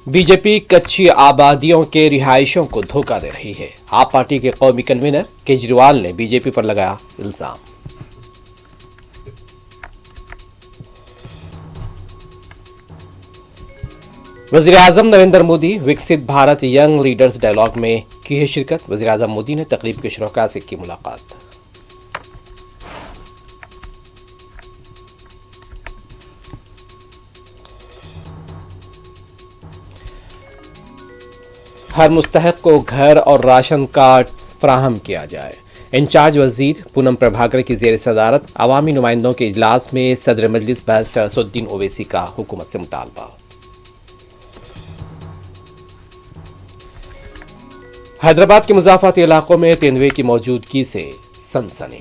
B J پی کچی آبادیوں کے رہائشوں کو دھوکہ دے رہی ہے۔ آپ پارٹی کے قومی کنوینر کیجریوال نے بی جے پی پر لگایا الزام۔ وزیر اعظم Narendra Modi Viksit Bharat young leaders dialogue میں کی ہے شرکت۔ وزیر اعظم مودی نے تقریب کے شرکاء سے کی ملاقات۔ ہر مستحق کو گھر اور راشن کارڈ فراہم کیا جائے۔ انچارج وزیر پونم پربھاکر کی زیر صدارت عوامی نمائندوں کے اجلاس میں صدر مجلس بیرسٹر اسدالدین اویسی کا حکومت سے مطالبہ۔ حیدرآباد کے مضافاتی علاقوں میں تیندوے کی موجودگی سے سنسنی۔